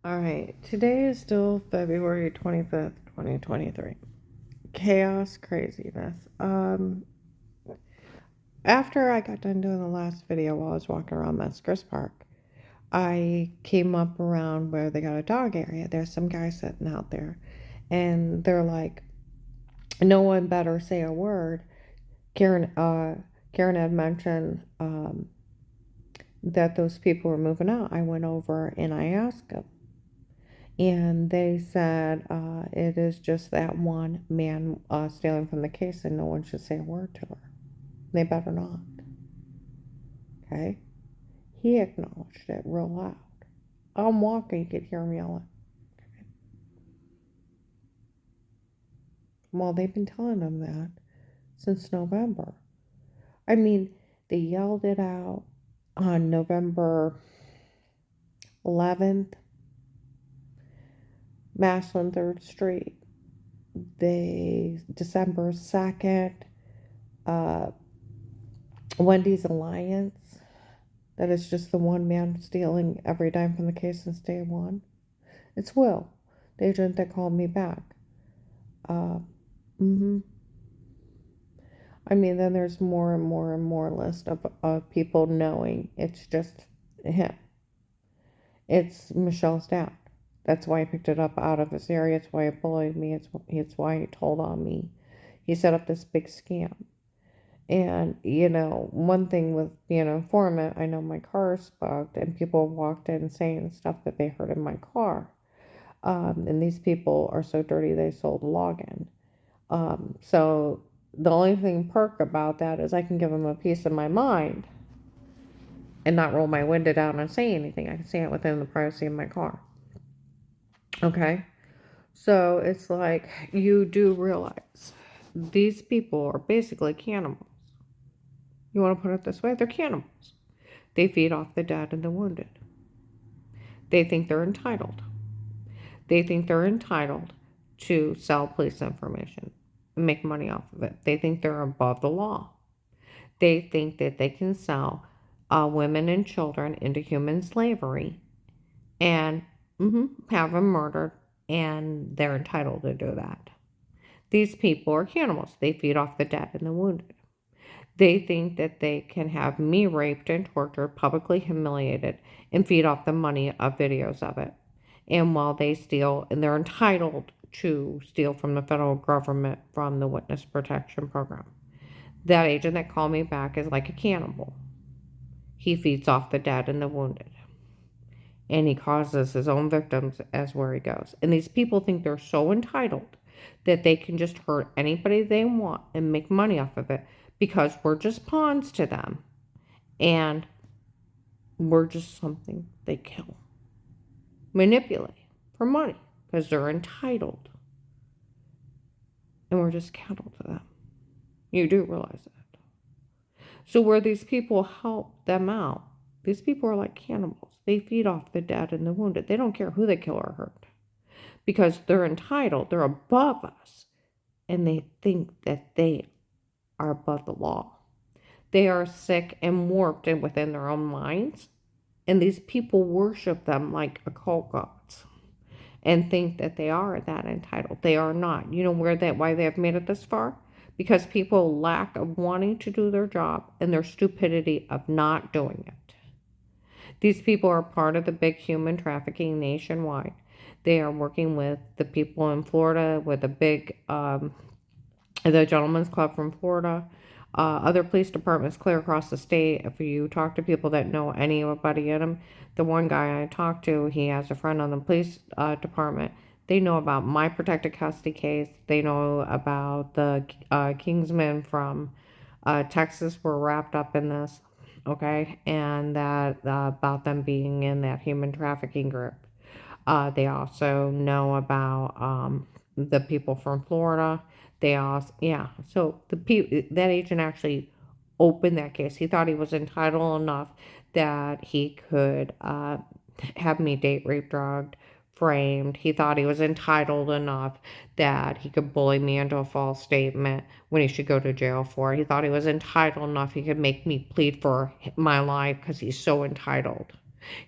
All right, today is still February 25th, 2023. Chaos, craziness. After I got done doing the last video while I was walking around Mescris Park, I came up around where they got a dog area. There's some guys sitting out there, and they're like, no one better say a word. Karen had mentioned that those people were moving out. I went over and I asked them, and they said it is just that one man stealing from the case, and no one should say a word to her. They better not. Okay? He acknowledged it real loud. I'm walking, you could hear him yelling. Well, they've been telling him that since November. I mean, they yelled it out on November 11th, Maslin 3rd Street. December 2nd, uh, Wendy's Alliance. That it's just the one man stealing every dime from the case since day one. It's Will, the agent that called me back. Uh, mm-hmm. I mean, then there's more and more and more list of people knowing it's just him. It's Michelle's dad. That's why he picked it up out of his area. It's why he bullied me. It's why he told on me. He set up this big scam. And, one thing with being an informant, I know my car is bugged, and people walked in saying stuff that they heard in my car. And these people are so dirty they sold a login. So the only thing perk about that is I can give them a piece of my mind and not roll my window down and say anything. I can say it within the privacy of my car. Okay? So it's like you do realize these people are basically cannibals. You want to put it this way? They're cannibals. They feed off the dead and the wounded. They think they're entitled. They think they're entitled to sell police information and make money off of it. They think they're above the law. They think that they can sell women and children into human slavery and have them murdered, and they're entitled to do that. These people are cannibals. They feed off the dead and the wounded. They think that they can have me raped and tortured, publicly humiliated, and feed off the money of videos of it. And while they steal, and they're entitled to steal from the federal government from the witness protection program. That agent that called me back is like a cannibal. He feeds off the dead and the wounded. And he causes his own victims as where he goes. And these people think they're so entitled that they can just hurt anybody they want and make money off of it because we're just pawns to them. And we're just something they kill, manipulate for money because they're entitled. And we're just cattle to them. You do realize that. So where these people help them out, these people are like cannibals. They feed off the dead and the wounded. They don't care who they kill or hurt because they're entitled. They're above us. And they think that they are above the law. They are sick and warped and within their own minds. And these people worship them like occult gods and think that they are that entitled. They are not. You know why they have made it this far? Because people lack of wanting to do their job and their stupidity of not doing it. These people are part of the big human trafficking nationwide. They are working with the people in Florida with a big, the Gentlemen's Club from Florida, other police departments clear across the state. If you talk to people that know anybody in them, the one guy I talked to, he has a friend on the police department. They know about my protected custody case. They know about the Kingsmen from Texas were wrapped up in this, okay, and that about them being in that human trafficking group. They also know about the people from Florida. They also, yeah. So that agent actually opened that case. He thought he was entitled enough that he could have me date, rape, drugged, framed. He thought he was entitled enough that he could bully me into a false statement when he should go to jail for it. He thought he was entitled enough he could make me plead for my life because he's so entitled.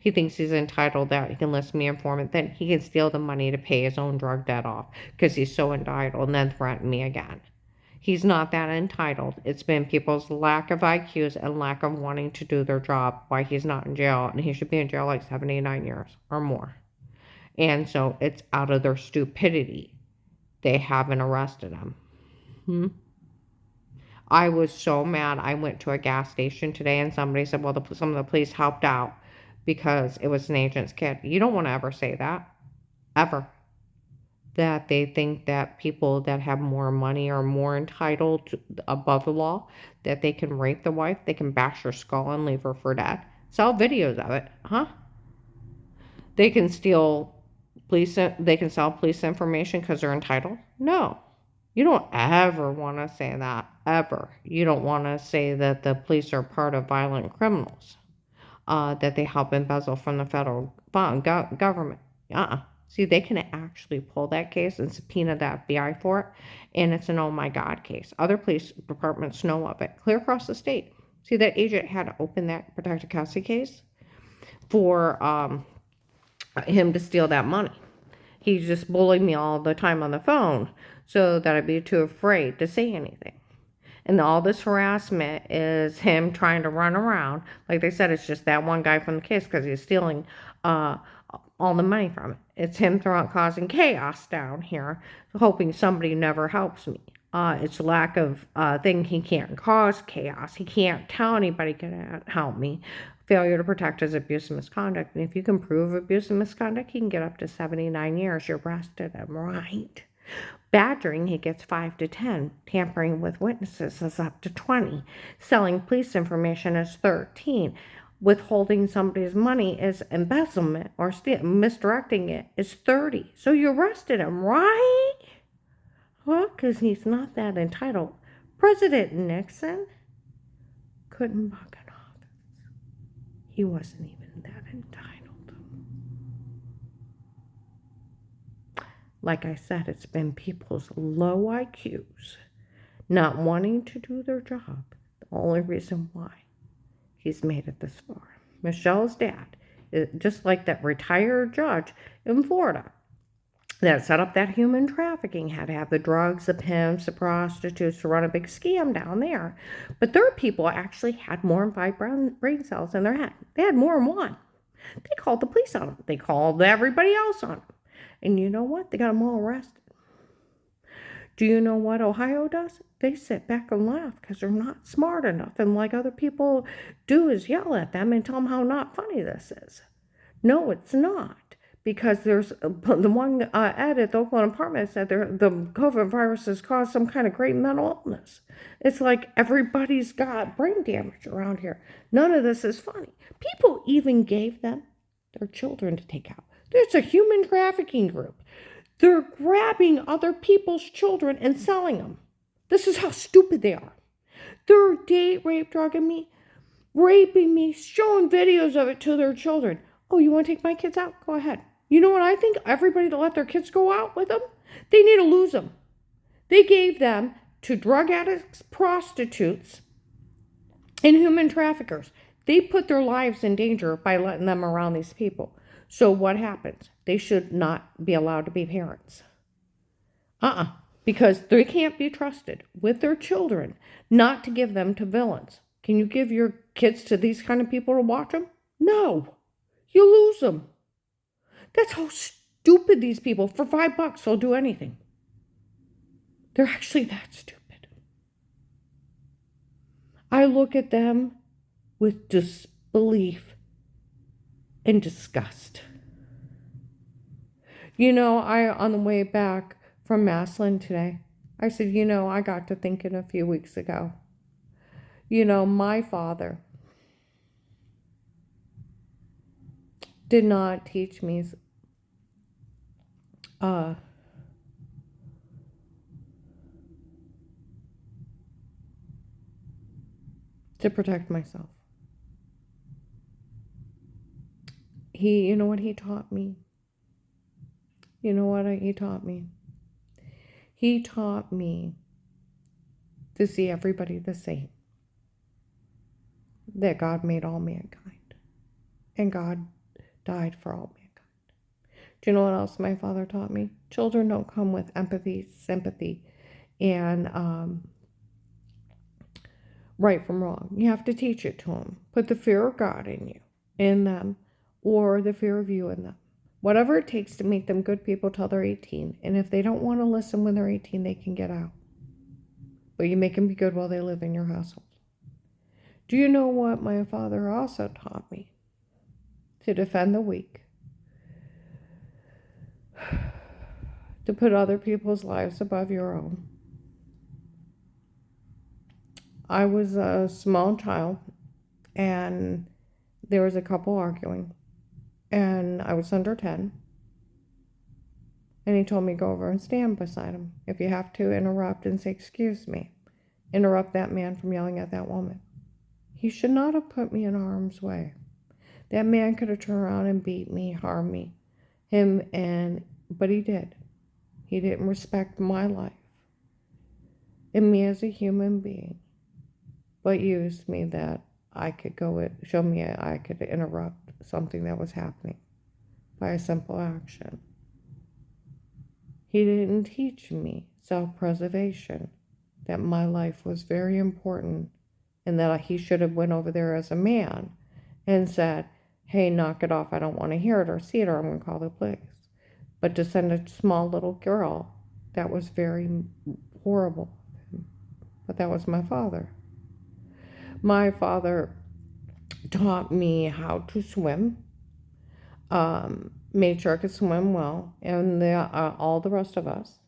He thinks he's entitled that he can list me informant. Then he can steal the money to pay his own drug debt off because he's so entitled and then threaten me again. He's not that entitled. It's been people's lack of IQs and lack of wanting to do their job why he's not in jail. And he should be in jail like 79 years or more. And so it's out of their stupidity they haven't arrested him. I was so mad. I went to a gas station today and somebody said, well, some of the police helped out because it was an agent's kid. You don't want to ever say that, ever. That they think that people that have more money are more entitled above the law, that they can rape the wife, they can bash her skull and leave her for dead. Sell videos of it, huh? They can steal they can sell police information because they're entitled? No. You don't ever want to say that, ever. You don't want to say that the police are part of violent criminals, that they help embezzle from the federal government. See, they can actually pull that case and subpoena the FBI for it, and it's an oh my God case. Other police departments know of it, clear across the state. See, that agent had to open that protected custody case for him to steal that money. He just bullied me all the time on the phone so that I'd be too afraid to say anything. And all this harassment is him trying to run around. Like they said, it's just that one guy from the case because he's stealing all the money from it. It's him causing chaos down here, hoping somebody never helps me. It's lack of thing. He can't cause chaos. He can't tell anybody can help me. Failure to protect his abuse and misconduct. And if you can prove abuse and misconduct, he can get up to 79 years. You arrested him, right? Badgering, he gets 5 to 10. Tampering with witnesses is up to 20. Selling police information is 13. Withholding somebody's money is embezzlement or misdirecting it is 30. So you arrested him, right? Well, because he's not that entitled. President Nixon couldn't buck an office. He wasn't even that entitled. Like I said, it's been people's low IQs not wanting to do their job. The only reason why he's made it this far. Michelle's dad, just like that retired judge in Florida that set up that human trafficking, had to have the drugs, the pimps, the prostitutes to run a big scam down there. But their people actually had more than 5 brain cells in their head. They had more than one. They called the police on them. They called everybody else on them. And you know what? They got them all arrested. Do you know what Ohio does? They sit back and laugh because they're not smart enough. And like other people do is yell at them and tell them how not funny this is. No, it's not. Because there's the one ad at the Oakland apartment said the COVID virus has caused some kind of great mental illness. It's like everybody's got brain damage around here. None of this is funny. People even gave them their children to take out. There's a human trafficking group. They're grabbing other people's children and selling them. This is how stupid they are. They're date rape drugging me, raping me, showing videos of it to their children. Oh, you want to take my kids out? Go ahead. You know what I think? Everybody to let their kids go out with them, they need to lose them. They gave them to drug addicts, prostitutes, and human traffickers. They put their lives in danger by letting them around these people. So what happens? They should not be allowed to be parents. Because they can't be trusted with their children not to give them to villains. Can you give your kids to these kind of people to watch them? No. You lose them. That's how stupid these people, for $5, they'll do anything. They're actually that stupid. I look at them with disbelief and disgust. You know, on the way back from Maslin today, I said, you know, I got to thinking a few weeks ago. You know, my father did not teach me to protect myself. You know what he taught me? You know what he taught me? He taught me to see everybody the same. That God made all mankind. and God died for all mankind. Do you know what else my father taught me? Children don't come with empathy, sympathy, and right from wrong. You have to teach it to them. Put the fear of God in them, or the fear of you in them. Whatever it takes to make them good people till they're 18. And if they don't want to listen when they're 18, they can get out. But you make them be good while they live in your household. Do you know what my father also taught me? To defend the weak. To put other people's lives above your own. I was a small child, and there was a couple arguing, and I was under 10, and he told me go over and stand beside him. If you have to, interrupt and say, excuse me. Interrupt that man from yelling at that woman. He should not have put me in harm's way. That man could have turned around and beat me, harm me, but he did. He didn't respect my life and me as a human being, but used me that I could show me I could interrupt something that was happening by a simple action. He didn't teach me self-preservation, that my life was very important, and that he should have went over there as a man and said, hey, knock it off, I don't want to hear it or see it, or I'm going to call the police. But to send a small little girl, that was very horrible. But that was my father. My father taught me how to swim, made sure I could swim well, and all the rest of us.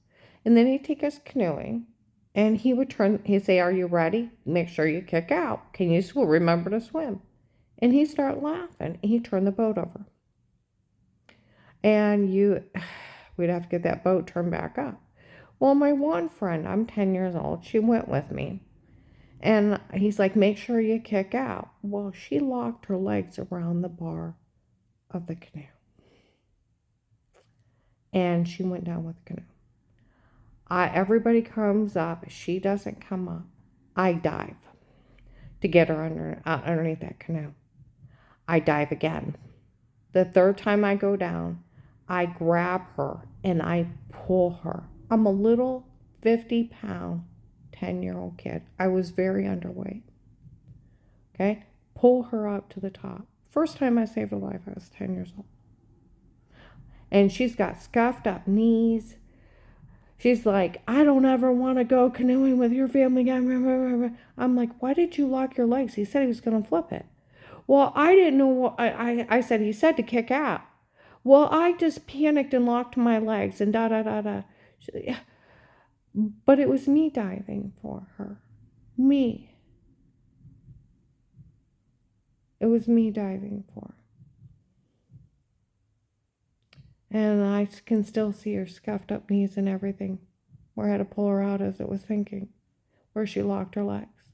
And then he'd take us canoeing, and he'd say, are you ready? Make sure you kick out. Can you swim? Remember to swim. And he'd start laughing. He'd turn the boat over. And we'd have to get that boat turned back up. Well, my one friend, I'm 10 years old, she went with me. And he's like, make sure you kick out. Well, she locked her legs around the bar of the canoe. And she went down with the canoe. Everybody comes up. She doesn't come up. I dive to get her underneath that canoe. I dive again. The third time I go down, I grab her and I pull her. I'm a little 50-pound, 10-year-old kid. I was very underweight. Okay? Pull her up to the top. First time I saved her life, I was 10 years old. And she's got scuffed up knees. She's like, I don't ever want to go canoeing with your family. I'm like, why did you lock your legs? He said he was going to flip it. Well, I didn't know what I said. He said to kick out. Well, I just panicked and locked my legs and da. But it was me diving for her. Me. It was me diving for her. And I can still see her scuffed up knees and everything, where I had to pull her out as it was sinking, where she locked her legs.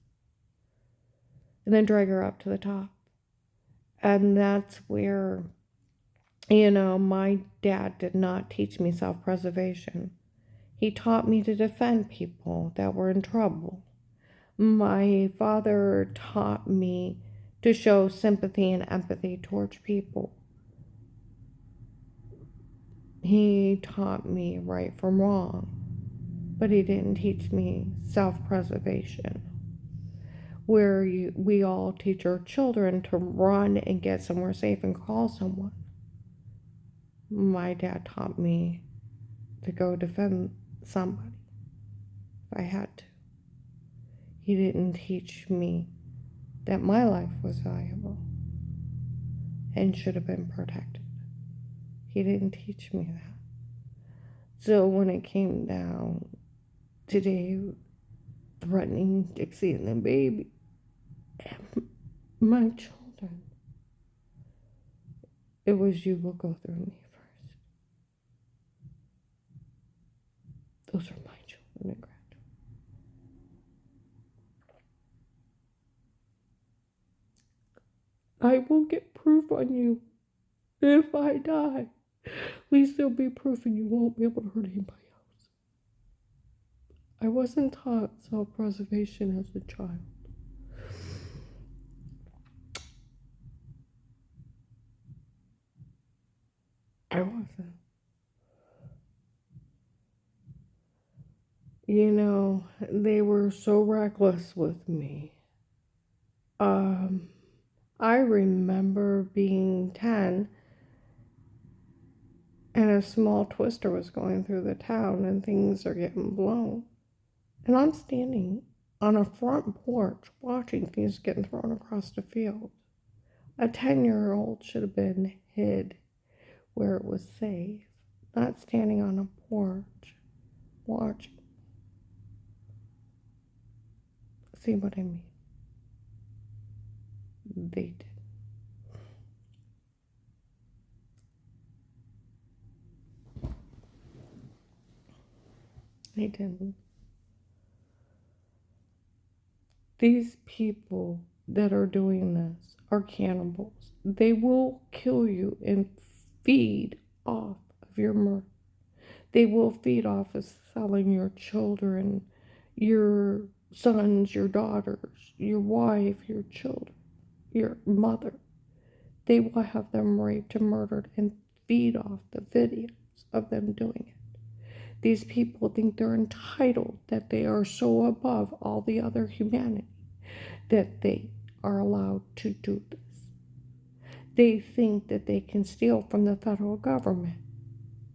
And then drag her up to the top. And that's where, my dad did not teach me self-preservation. He taught me to defend people that were in trouble. My father taught me to show sympathy and empathy towards people. He taught me right from wrong, but he didn't teach me self-preservation, where we all teach our children to run and get somewhere safe and call someone. My dad taught me to go defend somebody if I had to. He didn't teach me that my life was valuable and should have been protected. He didn't teach me that. So when it came down today, threatening Dixie and the baby, and my children, it was, you will go through me first. Those are my children and grandchildren. I will get proof on you if I die. At least there'll be proof and you won't be able to hurt anybody else. I wasn't taught self-preservation as a child. I wasn't. You know, they were so reckless with me. Um, I remember being 10 and a small twister was going through the town and things are getting blown. And I'm standing on a front porch watching things getting thrown across the field. A 10-year-old should have been hid where it was safe, not standing on a porch watching. See what I mean? They did. They didn't. These people that are doing this are cannibals. They will kill you and feed off of your murder. They will feed off of selling your children, your sons, your daughters, your wife, your children, your mother. They will have them raped and murdered and feed off the videos of them doing it. These people think they're entitled, that they are so above all the other humanity, that they are allowed to do this. They think that they can steal from the federal government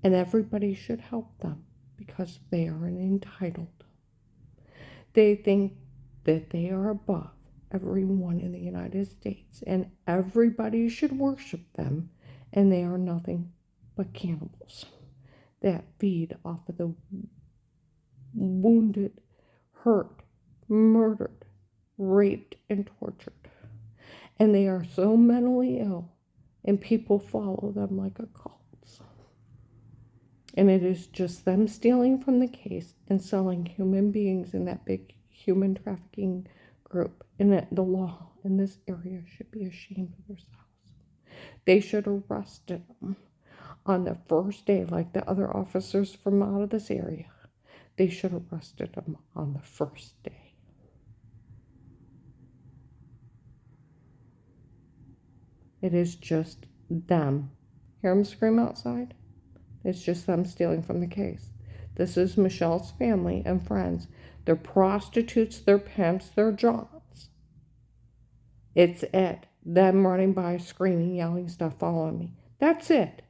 and everybody should help them because they are entitled. They think that they are above everyone in the United States and everybody should worship them, and they are nothing but cannibals that feed off of the wounded, hurt, murdered, raped, and tortured. And they are so mentally ill, and people follow them like a cult. And it is just them stealing from the case and selling human beings in that big human trafficking group. And that the law in this area should be ashamed of themselves. They should have arrested them on the first day, like the other officers from out of this area. They should have arrested them on the first day. It is just them. Hear them scream outside? It's just them stealing from the case. This is Michelle's family and friends. They're prostitutes, they're pimps, they're Johns. It's it. Them running by, screaming, yelling stuff, following me. That's it.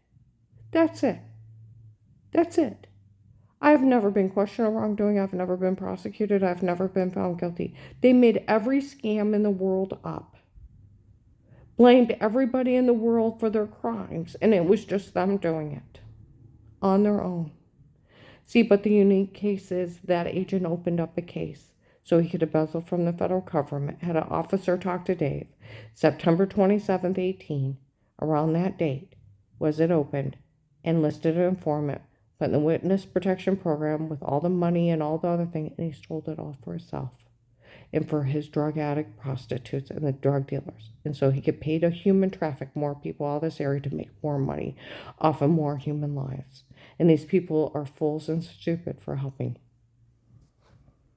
That's it. That's it. I've never been questioned of wrongdoing. I've never been prosecuted. I've never been found guilty. They made every scam in the world up. Blamed everybody in the world for their crimes, and it was just them doing it on their own. See, but the unique case is that agent opened up a case so he could embezzle from the federal government, had an officer talk to Dave. September 27th, 18, around that date, was it opened, and listed an informant, put in the witness protection program with all the money and all the other things, and he sold it all for himself and for his drug addict prostitutes and the drug dealers. And so he could pay to human traffic more people out of this area to make more money off of more human lives. And these people are fools and stupid for helping